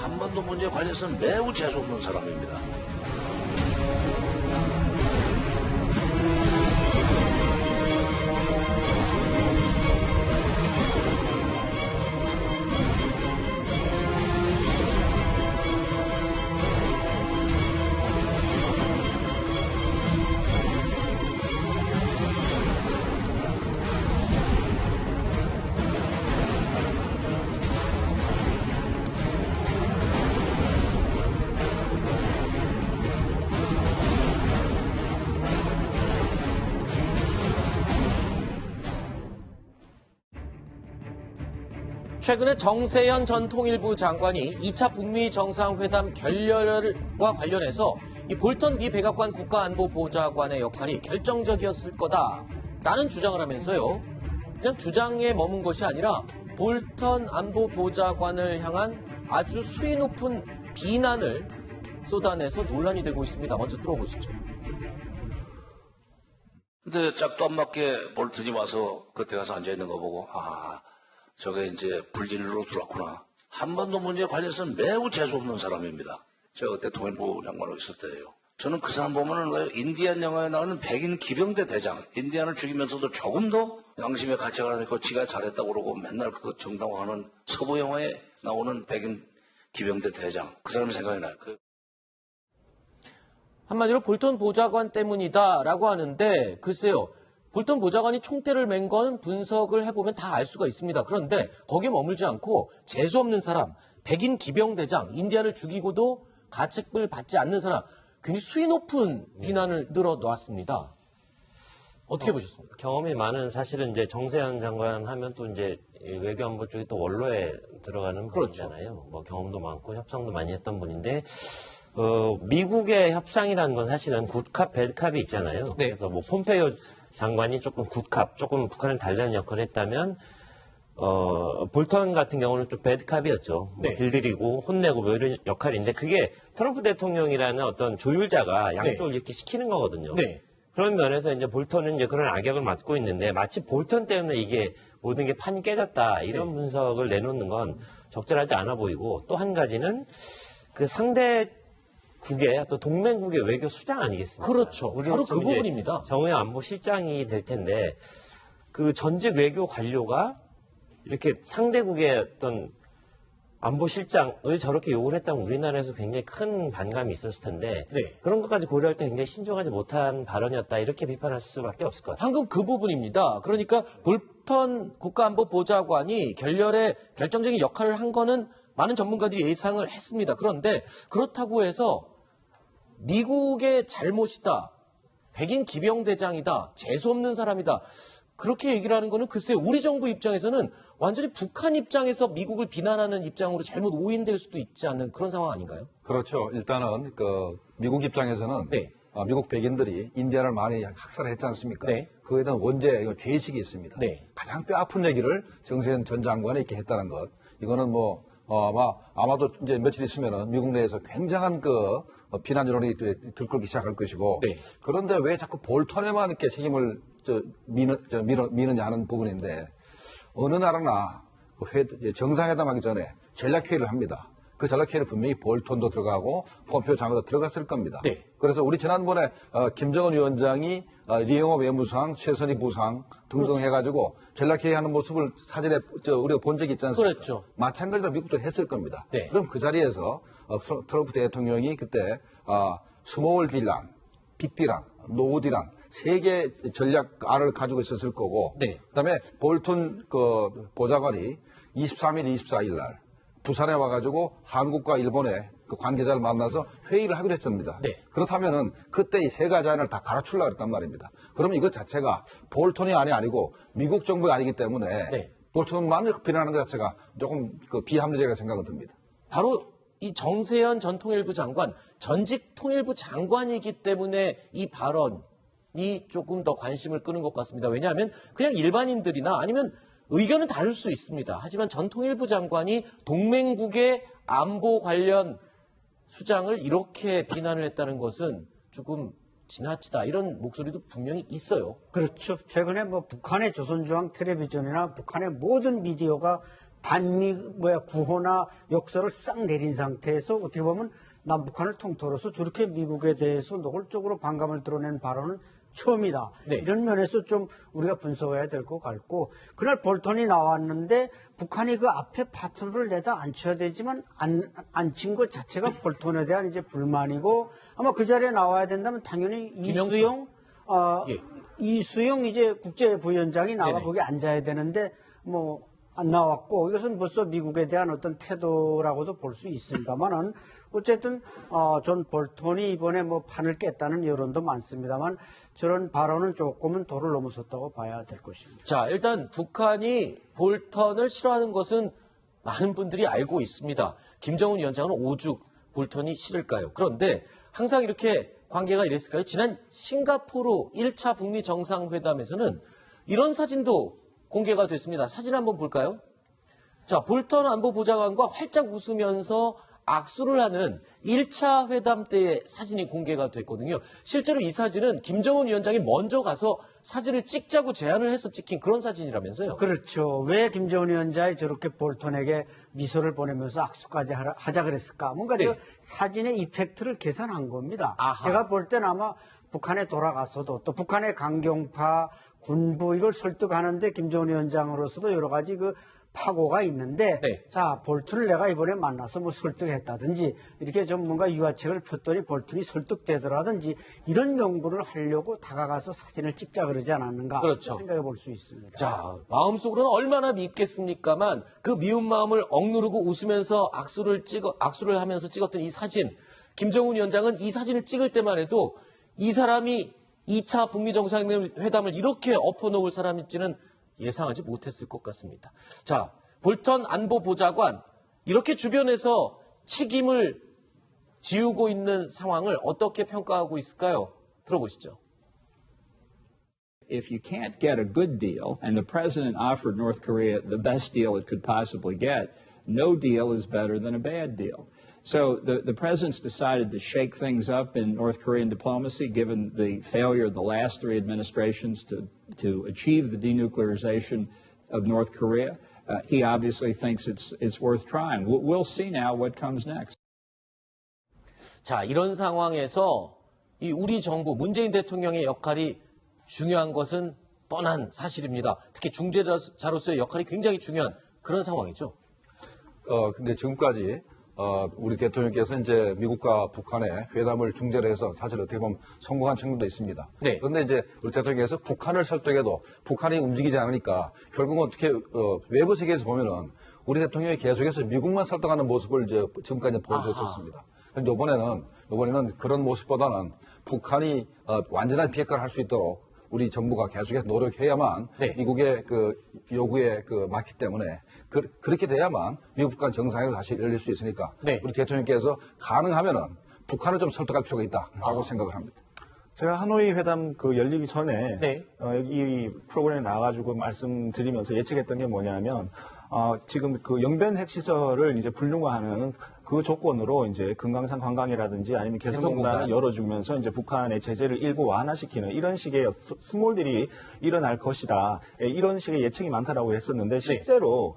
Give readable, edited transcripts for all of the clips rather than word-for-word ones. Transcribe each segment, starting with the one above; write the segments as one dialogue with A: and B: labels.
A: 한반도 문제에 관해서는 매우 재수없는 사람입니다.
B: 최근에 정세현 전 통일부 장관이 2차 북미 정상회담 결렬과 관련해서 이 볼턴 미 백악관 국가안보보좌관의 역할이 결정적이었을 거다라는 주장을 하면서요. 그냥 주장에 머문 것이 아니라 볼턴 안보보좌관을 향한 아주 수위 높은 비난을 쏟아내서 논란이 되고 있습니다. 먼저 들어보시죠.
A: 근데 짝도 안 맞게 볼턴이 와서 그때 가서 앉아있는 거 보고 저게 이제 불진으로 들어왔구나. 한반도 문제에 관해서는 매우 재수없는 사람입니다. 제가 그때 통일부 장관으로 있을 때예요. 저는 그 사람 보면은 왜 인디안 영화에 나오는 백인 기병대 대장, 인디안을 죽이면서도 조금 더 양심의 가치가 있고 지가 잘했다고 그러고 맨날 그 정당화하는 서부 영화에 나오는 백인 기병대 대장, 그 사람이 생각이 나요.
B: 한마디로 볼턴 보좌관 때문이다라고 하는데 글쎄요. 볼턴 보좌관이 총대를 맨 거는 분석을 해보면 다 알 수가 있습니다. 그런데 거기에 머물지 않고 재수없는 사람, 백인 기병대장, 인디안을 죽이고도 가책을 받지 않는 사람, 굉장히 수위 높은 비난을 늘어놓았습니다. 어떻게 보셨습니까?
C: 경험이 많은 사실은 이제 정세현 장관 하면 또 이제 외교안보 쪽이 또 원로에 들어가는 분이잖아요. 뭐 경험도 많고 협상도 많이 했던 분인데 미국의 협상이라는 건 사실은 굿캅, 배드캅이 있잖아요.
B: 네.
C: 그래서 뭐 폼페이오 장관이 조금 굿캅, 조금 북한을 달래는 역할을 했다면, 볼턴 같은 경우는 좀 배드캅이었죠.
B: 네.
C: 뭐 길들이고 혼내고 뭐 이런 역할인데 그게 트럼프 대통령이라는 어떤 조율자가 양쪽을 이렇게 시키는 거거든요.
B: 네.
C: 그런 면에서 이제 볼턴은 이제 그런 악역을 맡고 있는데 마치 볼턴 때문에 이게 모든 게 판이 깨졌다 이런 분석을 내놓는 건 적절하지 않아 보이고 또 한 가지는 그 상대 국의 또 동맹국의 외교 수장 아니겠습니까?
B: 그렇죠. 바로 그 부분입니다.
C: 정의용 안보실장이 될 텐데 그 전직 외교 관료가 이렇게 상대국의 어떤 안보실장을 저렇게 욕을 했다면 우리나라에서 굉장히 큰 반감이 있었을 텐데 그런 것까지 고려할 때 굉장히 신중하지 못한 발언이었다 이렇게 비판할 수밖에 없을 것 같아요.
B: 방금 그 부분입니다. 그러니까 볼턴 국가안보보좌관이 결렬에 결정적인 역할을 한 거는 많은 전문가들이 예상을 했습니다. 그런데 그렇다고 해서 미국의 잘못이다, 백인 기병대장이다, 재수없는 사람이다, 그렇게 얘기를 하는 거는 글쎄요, 우리 정부 입장에서는 완전히 북한 입장에서 미국을 비난하는 입장으로 잘못 오인될 수도 있지 않는 그런 상황 아닌가요?
D: 그렇죠. 일단은 미국 입장에서는 미국 백인들이 인디안을 많이 학살했지 않습니까? 그거에 대한 원죄, 죄의식이 있습니다. 가장 뼈아픈 얘기를 정세현 전 장관이 이렇게 했다는 것. 이거는 아마도 이제 며칠 있으면은 미국 내에서 굉장한 비난 여론이 들끓기 시작할 것이고. 그런데 왜 자꾸 볼턴에만 이렇게 책임을 미느냐 하는 부분인데, 어느 나라나 정상회담하기 전에 전략회의를 합니다. 그 전략회의를 분명히 볼턴도 들어가고 폼페이오 장관도 들어갔을 겁니다. 그래서 우리 지난번에 김정은 위원장이 리영호 외무상, 최선희 부상 등등 해가지고 전략회의하는 모습을 사전에 우리가 본 적이 있지 않습니까?
B: 그렇죠.
D: 마찬가지로 미국도 했을 겁니다. 그럼 그 자리에서 트럼프 대통령이 그때 스몰 딜랑, 빅 딜랑, 노 딜랑 세 개 전략안을 가지고 있었을 거고, 그다음에 볼턴 보좌관이 23일, 24일 날 부산에 와가지고 한국과 일본의 관계자를 만나서 회의를 하기로 했습니다. 그렇다면은 그때 이 세 가지 안을 다 갈아치우려고 했단 말입니다. 그러면 이것 자체가 볼턴이 아니고 미국 정부가 아니기 때문에 볼턴만 비난하는 것 자체가 조금 비합리적이라고 생각은 듭니다.
B: 바로 이 정세현 전 통일부 장관, 전직 통일부 장관이기 때문에 이 발언이 조금 더 관심을 끄는 것 같습니다. 왜냐하면 그냥 일반인들이나 아니면 의견은 다를 수 있습니다. 하지만 전 통일부 장관이 동맹국의 안보 관련 수장을 이렇게 비난을 했다는 것은 조금 지나치다 이런 목소리도 분명히 있어요.
E: 그렇죠. 최근에 북한의 조선중앙 텔레비전이나 북한의 모든 미디어가 구호나 역설을 싹 내린 상태에서 어떻게 보면 남북한을 통틀어서 저렇게 미국에 대해서 노골적으로 반감을 드러낸 발언은 처음이다.
B: 네.
E: 이런 면에서 좀 우리가 분석해야 될 것 같고, 그날 볼턴이 나왔는데 북한이 그 앞에 파트너를 내다 앉혀야 되지만 앉힌 것 자체가 볼턴에 대한 이제 불만이고, 아마 그 자리에 나와야 된다면 당연히 이수영,
B: 예.
E: 이수영 이제 국제부위원장이 나와
B: 네네.
E: 거기 앉아야 되는데 뭐 안 나왔고, 이것은 벌써 미국에 대한 어떤 태도라고도 볼 수 있습니다만은 어쨌든 존 볼턴이 이번에 뭐 판을 깼다는 여론도 많습니다만 저런 발언은 조금은 도를 넘어섰다고 봐야 될 것입니다.
B: 자, 일단 북한이 볼턴을 싫어하는 것은 많은 분들이 알고 있습니다. 김정은 위원장은 오죽 볼턴이 싫을까요? 그런데 항상 이렇게 관계가 이랬을까요? 지난 싱가포르 1차 북미 정상회담에서는 이런 사진도 공개가 됐습니다. 사진 한번 볼까요? 자, 볼턴 안보보좌관과 활짝 웃으면서 악수를 하는 1차 회담 때의 사진이 공개가 됐거든요. 실제로 이 사진은 김정은 위원장이 먼저 가서 사진을 찍자고 제안을 해서 찍힌 그런 사진이라면서요.
E: 그렇죠. 왜 김정은 위원장이 저렇게 볼턴에게 미소를 보내면서 악수까지 하자 그랬을까? 뭔가
B: 네.
E: 저 사진의 이펙트를 계산한 겁니다.
B: 아하.
E: 제가 볼 때는 아마 북한에 돌아가서도 또 북한의 강경파, 군부 이걸 설득하는데 김정은 위원장으로서도 여러 가지 그 파고가 있는데,
B: 네.
E: 자, 볼튼을 내가 이번에 만나서 뭐 설득했다든지, 이렇게 좀 뭔가 유화책을 폈더니 볼튼이 설득되더라든지, 이런 명분을 하려고 다가가서 사진을 찍자 그러지 않았는가.
B: 그렇죠.
E: 생각해 볼 수 있습니다.
B: 자, 마음속으로는 얼마나 밉겠습니까만 그 미운 마음을 억누르고 웃으면서 악수를 하면서 찍었던 이 사진. 김정은 위원장은 이 사진을 찍을 때만 해도 이 사람이 2차 북미 정상회담을 이렇게 엎어놓을 사람일지는 예상하지 못했을 것 같습니다. 자, 볼턴 안보보좌관, 이렇게 주변에서 책임을 지우고 있는 상황을 어떻게 평가하고 있을까요? 들어보시죠.
F: If you can't get a good deal, and the president offered North Korea the best deal it could possibly get, no deal is better than a bad deal. So the president's decided to shake things up in North Korean diplomacy, given the failure of the last three administrations to achieve the denuclearization of North Korea. He obviously thinks it's worth trying. We'll see now what comes next.
B: 자, 이런 상황에서 이 우리 정부, 문재인 대통령의 역할이 중요한 것은 뻔한 사실입니다. 특히 중재자로서의 역할이 굉장히 중요한 그런 상황이죠.
D: 근데 지금까지 우리 대통령께서 이제 미국과 북한의 회담을 중재를 해서 사실 어떻게 보면 성공한 측면도 있습니다.
B: 네.
D: 그런데 이제 우리 대통령께서 북한을 설득해도 북한이 움직이지 않으니까 결국은 어떻게 외부 세계에서 보면은 우리 대통령이 계속해서 미국만 설득하는 모습을 이제 지금까지 보여줬었습니다. 그런데 이번에는 그런 모습보다는 북한이 완전한 비핵화를 할 수 있도록 우리 정부가 계속해서 노력해야만
B: 네.
D: 미국의 그 요구에 맞기 때문에 그렇게 돼야만 미국 간 정상회담이 다시 열릴 수 있으니까
B: 네.
D: 우리 대통령께서 가능하면은 북한을 좀 설득할 필요가 있다라고 생각을 합니다.
G: 제가 하노이 회담 열리기 전에
B: 네.
G: 이 프로그램에 나와가지고 말씀드리면서 예측했던 게 뭐냐면 지금 그 영변 핵시설을 이제 불능화하는 그 조건으로 이제 금강산 관광이라든지 아니면 개성공단을 열어주면서 이제 북한의 제재를 일부 완화시키는 이런 식의 스몰들이 일어날 것이다. 이런 식의 예측이 많다라고 했었는데 실제로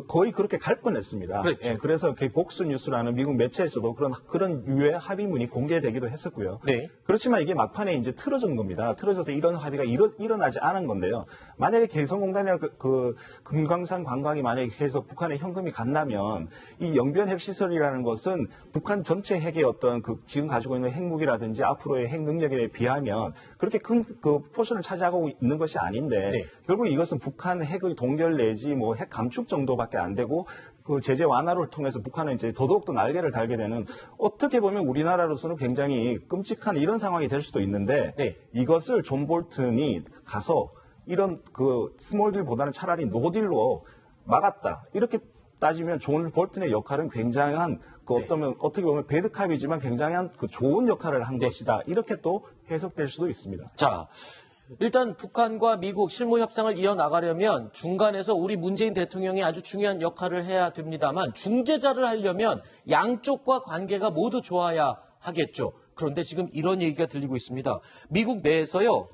G: 거의 그렇게 갈 뻔했습니다.
B: 그렇죠.
G: 그래서 복수 뉴스라는 미국 매체에서도 그런 유의 합의문이 공개되기도 했었고요.
B: 네.
G: 그렇지만 이게 막판에 이제 틀어진 겁니다. 틀어져서 이런 합의가 일어나지 않은 건데요. 만약에 개성공단이나 그 금강산 관광이 만약에 계속 북한에 현금이 간다면 이 영변 핵시설이라는 것은 북한 전체 핵의 어떤 지금 가지고 있는 핵무기라든지 앞으로의 핵 능력에 비하면 그렇게 큰 포션을 차지하고 있는 것이 아닌데
B: 네.
G: 결국 이것은 북한 핵의 동결 내지 뭐 핵 감축 정도밖에 안 되고 그 제재 완화를 통해서 북한은 이제 더더욱더 날개를 달게 되는 어떻게 보면 우리나라로서는 굉장히 끔찍한 이런 상황이 될 수도 있는데
B: 네.
G: 이것을 존 볼튼이 가서 이런 스몰딜보다는 차라리 노딜로 막았다. 이렇게 따지면 존 볼튼의 역할은 굉장한 어떻게 보면 배드캅이지만 굉장한 좋은 역할을 한 것이다. 이렇게 또 해석될 수도 있습니다.
B: 자, 일단 북한과 미국 실무 협상을 이어나가려면 중간에서 우리 문재인 대통령이 아주 중요한 역할을 해야 됩니다만 중재자를 하려면 양쪽과 관계가 모두 좋아야 하겠죠. 그런데 지금 이런 얘기가 들리고 있습니다. 미국 내에서요.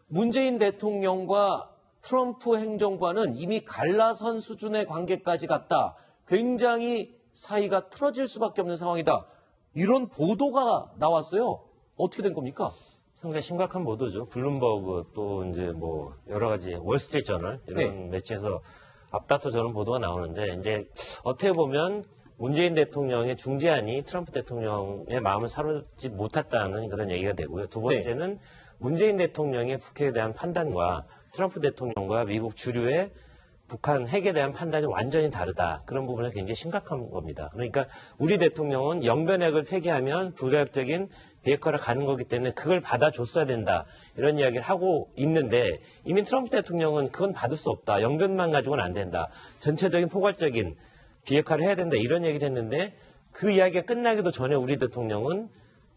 B: 문재인 대통령과 트럼프 행정부와는 이미 갈라선 수준의 관계까지 갔다. 굉장히 사이가 틀어질 수밖에 없는 상황이다. 이런 보도가 나왔어요. 어떻게 된 겁니까?
C: 상당히 심각한 보도죠. 블룸버그 또 이제 뭐 여러 가지 월스트리트 저널 이런 매체에서 앞다퉈 저런 보도가 나오는데 이제 어떻게 보면 문재인 대통령의 중재안이 트럼프 대통령의 마음을 사로잡지 못했다는 그런 얘기가 되고요. 두 번째는 문재인 대통령의 북핵에 대한 판단과 트럼프 대통령과 미국 주류의 북한 핵에 대한 판단이 완전히 다르다. 그런 부분은 굉장히 심각한 겁니다. 그러니까 우리 대통령은 영변핵을 폐기하면 불가역적인 비핵화를 가는 거기 때문에 그걸 받아줬어야 된다. 이런 이야기를 하고 있는데 이미 트럼프 대통령은 그건 받을 수 없다. 영변만 가지고는 안 된다. 전체적인 포괄적인 비핵화를 해야 된다. 이런 얘기를 했는데 그 이야기가 끝나기도 전에 우리 대통령은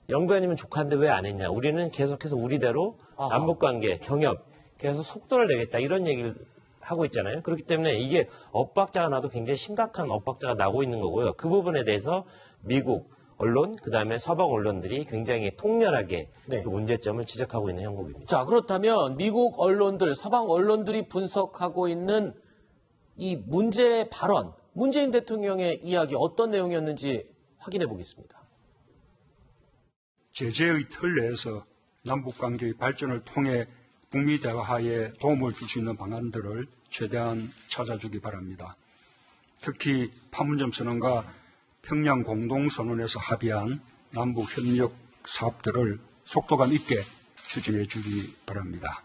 C: 영변이면 족한데 왜 안 했냐. 우리는 계속해서 우리대로 남북관계, 경협 계속 속도를 내겠다. 이런 얘기를 하고 있잖아요. 그렇기 때문에 이게 엇박자가 나도 굉장히 심각한 엇박자가 나고 있는 거고요. 그 부분에 대해서 미국 언론, 그다음에 서방 언론들이 굉장히 통렬하게 그 문제점을 지적하고 있는 형국입니다.
B: 자, 그렇다면 미국 언론들, 서방 언론들이 분석하고 있는 이 문제의 발언, 문재인 대통령의 이야기 어떤 내용이었는지 확인해 보겠습니다.
H: 제재의 틀 내에서 남북관계의 발전을 통해 북미 대화에 도움을 줄 수 있는 방안들을 최대한 찾아주기 바랍니다. 특히 판문점 선언과 평양 공동선언에서 합의한 남북 협력 사업들을 속도감 있게 추진해 주기 바랍니다.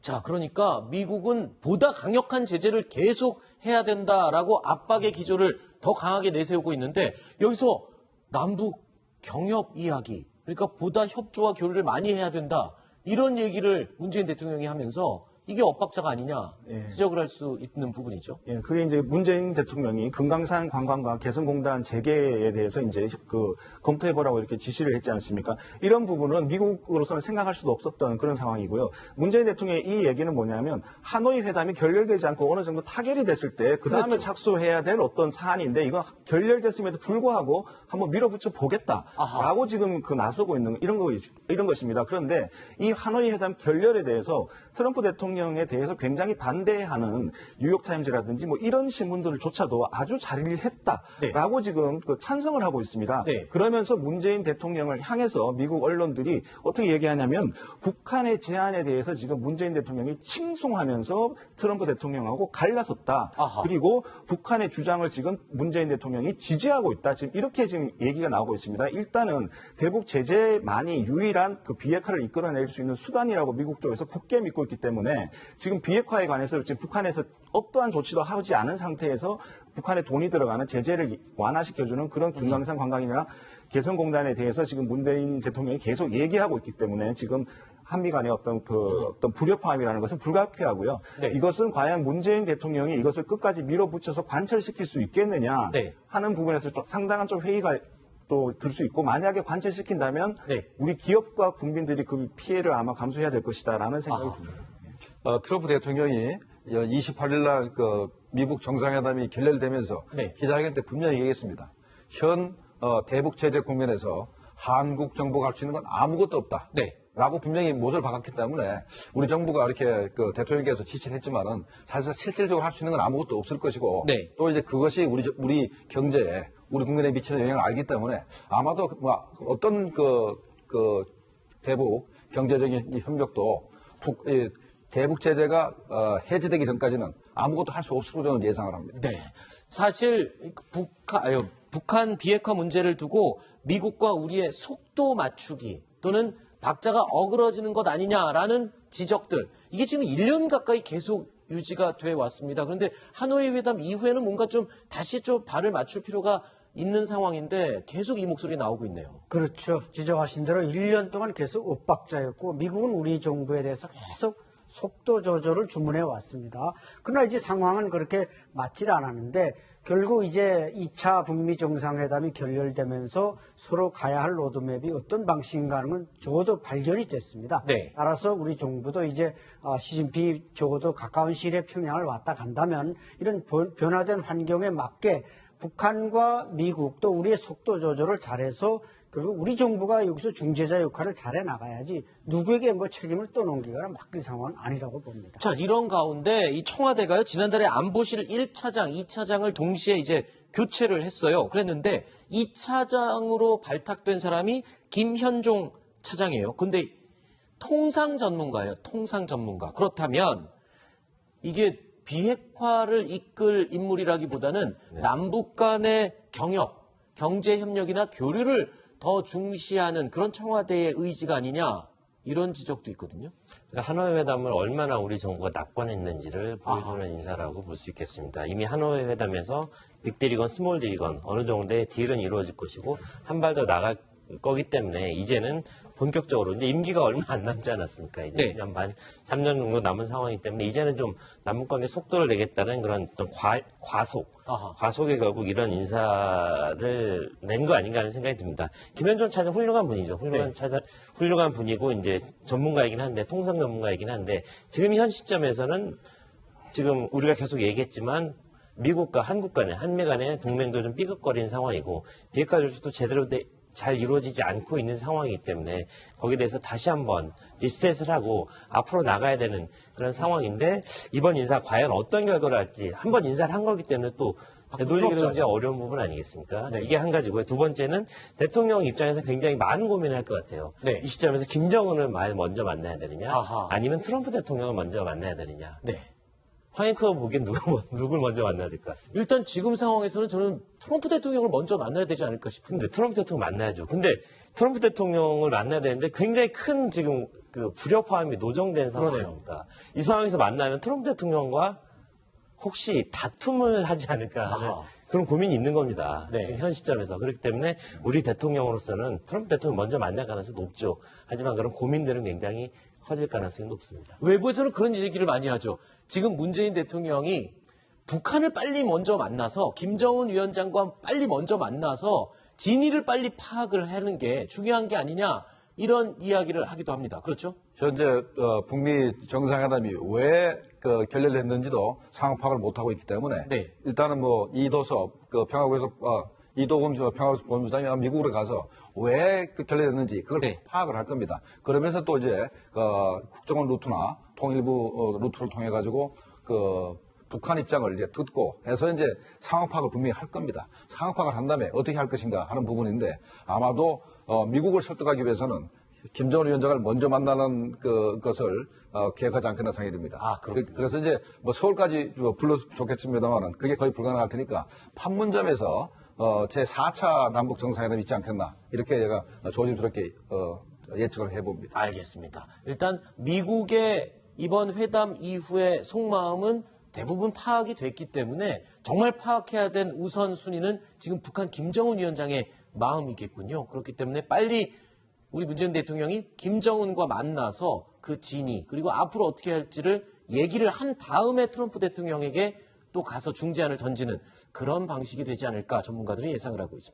B: 자, 그러니까 미국은 보다 강력한 제재를 계속 해야 된다라고 압박의 기조를 더 강하게 내세우고 있는데 여기서 남북 경협 이야기, 그러니까 보다 협조와 교류를 많이 해야 된다. 이런 얘기를 문재인 대통령이 하면서 이게 엇박자가 아니냐 지적을 할 수 있는 부분이죠.
G: 예, 그게 이제 문재인 대통령이 금강산 관광과 개성공단 재개에 대해서 이제 검토해보라고 이렇게 지시를 했지 않습니까? 이런 부분은 미국으로서는 생각할 수도 없었던 그런 상황이고요. 문재인 대통령의 이 얘기는 뭐냐면 하노이 회담이 결렬되지 않고 어느 정도 타결이 됐을 때 그 다음에 착수해야 될 어떤 사안인데 이건 결렬됐음에도 불구하고 한번 밀어붙여 보겠다라고 지금 나서고 있는 이런 것입니다. 그런데 이 하노이 회담 결렬에 대해서 트럼프 대통령에 대해서 굉장히 반대하는 뉴욕타임즈라든지 뭐 이런 신문들조차도 아주 잘 했다라고 지금 찬성을 하고 있습니다. 그러면서 문재인 대통령을 향해서 미국 언론들이 어떻게 얘기하냐면 북한의 제안에 대해서 지금 문재인 대통령이 칭송하면서 트럼프 대통령하고 갈라섰다. 그리고 북한의 주장을 지금 문재인 대통령이 지지하고 있다. 이렇게 지금 얘기가 나오고 있습니다. 일단은 대북 제재만이 유일한 그 비핵화를 이끌어낼 수 있는 수단이라고 미국 쪽에서 굳게 믿고 있기 때문에 지금 비핵화에 관해서 지금 북한에서 어떠한 조치도 하지 않은 상태에서 북한에 돈이 들어가는 제재를 완화시켜주는 그런 금강산 관광이나 개성공단에 대해서 지금 문재인 대통령이 계속 얘기하고 있기 때문에 지금 한미 간의 어떤 불협화음이라는 것은 불가피하고요. 이것은 과연 문재인 대통령이 이것을 끝까지 밀어붙여서 관철시킬 수 있겠느냐 하는 부분에서 상당한 좀 회의가 또 들 수 있고 만약에 관철시킨다면 우리 기업과 국민들이 그 피해를 아마 감수해야 될 것이다라는 생각이 듭니다.
D: 트럼프 대통령이 28일 날 미국 정상회담이 결렬되면서 기자회견 때 분명히 얘기했습니다. 현 대북 제재 국면에서 한국 정부가 할 수 있는 건 아무것도 없다. 라고 분명히 못을 박았기 때문에 우리 정부가 이렇게 대통령께서 지시를 했지만은 사실상 실질적으로 할 수 있는 건 아무것도 없을 것이고 또 이제 그것이 우리 경제에 우리 국민에 미치는 영향을 알기 때문에 아마도 어떤 대북 경제적인 협력도 대북 제재가 해제되기 전까지는 아무것도 할 수 없을 거로 저는 예상을 합니다.
B: 사실 북한 비핵화 문제를 두고 미국과 우리의 속도 맞추기 또는 박자가 어그러지는 것 아니냐라는 지적들, 이게 지금 1년 가까이 계속 유지가 돼 왔습니다. 그런데 하노이 회담 이후에는 뭔가 좀 다시 좀 발을 맞출 필요가 있는 상황인데 계속 이 목소리 나오고 있네요.
E: 그렇죠. 지적하신 대로 1년 동안 계속 엇박자였고 미국은 우리 정부에 대해서 계속 속도 조절을 주문해 왔습니다. 그러나 이제 상황은 그렇게 맞질 않았는데 결국 이제 2차 북미 정상회담이 결렬되면서 서로 가야 할 로드맵이 어떤 방식인가 하는 건 적어도 발견이 됐습니다. 따라서 우리 정부도 이제 시진핑 적어도 가까운 시일에 평양을 왔다 간다면 이런 변화된 환경에 맞게 북한과 미국 또 우리의 속도 조절을 잘해서 그리고 우리 정부가 여기서 중재자 역할을 잘해 나가야지 누구에게 뭐 책임을 떠넘기거나 맡길 상황은 아니라고 봅니다.
B: 자, 이런 가운데 이 청와대가요, 지난달에 안보실 1차장, 2차장을 동시에 이제 교체를 했어요. 그랬는데 2차장으로 발탁된 사람이 김현종 차장이에요. 근데 통상 전문가예요. 통상 전문가. 그렇다면 이게 비핵화를 이끌 인물이라기보다는 남북 간의 경협, 경제 협력이나 교류를 더 중시하는 그런 청와대의 의지가 아니냐, 이런 지적도 있거든요.
C: 하노이 회담을 얼마나 우리 정부가 낙관했는지를 보여주는 인사라고 볼 수 있겠습니다. 이미 하노이 회담에서 빅딜이건 스몰딜이건 어느 정도의 딜은 이루어질 것이고 한 발 더 나갈 거기 때문에 이제는 본격적으로 이제 임기가 얼마 안 남지 않았습니까? 이제 2년 반, 3년 정도 남은 상황이기 때문에 이제는 좀 남북관계 속도를 내겠다는 그런 어떤 과속에 결국 이런 인사를 낸 거 아닌가 하는 생각이 듭니다. 김현종 차장 훌륭한 분이죠. 훌륭한 분이고 이제 전문가이긴 한데 통상 전문가이긴 한데 지금 현 시점에서는 지금 우리가 계속 얘기했지만 미국과 한국 간의 한미 간의 동맹도 좀 삐걱거리는 상황이고 비핵화 조치도 제대로 잘 이루어지지 않고 있는 상황이기 때문에 거기에 대해서 다시 한번 리셋을 하고 앞으로 나가야 되는 그런 상황인데 이번 인사 과연 어떤 결과를 할지 한번 인사를 한 거기 때문에 또 되돌리기도 굉장히 어려운 부분 아니겠습니까? 네. 이게 한 가지고요. 두 번째는 대통령 입장에서 굉장히 많은 고민을 할 것 같아요. 네. 이 시점에서 김정은을 먼저 만나야 되느냐 아니면 트럼프 대통령을 먼저 만나야 되느냐.
B: 네.
C: 황행크가 보기엔 누굴 먼저 만나야 될 것 같습니다.
B: 일단 지금 상황에서는 저는 트럼프 대통령을 먼저 만나야 되지 않을까 싶은데.
C: 트럼프 대통령 만나야죠. 근데 트럼프 대통령을 만나야 되는데 굉장히 큰 지금 그 불협화음이 노정된 상황입니다. 이 상황에서 만나면 트럼프 대통령과 혹시 다툼을 하지 않을까 하는 그런 고민이 있는 겁니다.
B: 네.
C: 지금 현 시점에서. 그렇기 때문에 우리 대통령으로서는 트럼프 대통령 먼저 만날 가능성이 높죠. 하지만 그런 고민들은 굉장히 커질 가능성이 높습니다.
B: 외부에서는 그런 얘기를 많이 하죠. 지금 문재인 대통령이 북한을 빨리 먼저 만나서 김정은 위원장과 빨리 먼저 만나서 진위를 빨리 파악을 하는 게 중요한 게 아니냐, 이런 이야기를 하기도 합니다. 그렇죠?
D: 현재 북미 정상회담이 왜 결렬을 했는지도 상황 파악을 못하고 있기 때문에 일단은 뭐 이도섭 이도훈 평화교섭 본부장이 미국으로 가서 왜 결렬했는지 그걸 파악을 할 겁니다. 그러면서 또 이제 국정원 루트나 통일부 루트를 통해 가지고 북한 입장을 이제 듣고 해서 이제 상황 파악을 분명히 할 겁니다. 상황 파악을 한 다음에 어떻게 할 것인가 하는 부분인데 아마도 미국을 설득하기 위해서는 김정은 위원장을 먼저 만나는 것을 계획하지 않겠나 생각이 듭니다. 그래서 이제 뭐 서울까지 불러서 좋겠습니다만은 그게 거의 불가능할 테니까 판문점에서 제4차 남북 정상회담이 있지 않겠나, 이렇게 제가 조심스럽게 예측을 해봅니다.
B: 알겠습니다. 일단 미국의 이번 회담 이후의 속마음은 대부분 파악이 됐기 때문에 정말 파악해야 된 우선순위는 지금 북한 김정은 위원장의 마음이겠군요. 그렇기 때문에 빨리 우리 문재인 대통령이 김정은과 만나서 그 진위 그리고 앞으로 어떻게 할지를 얘기를 한 다음에 트럼프 대통령에게 또 가서 중재안을 던지는 그런 방식이 되지 않을까 전문가들은 예상을 하고 있습니다.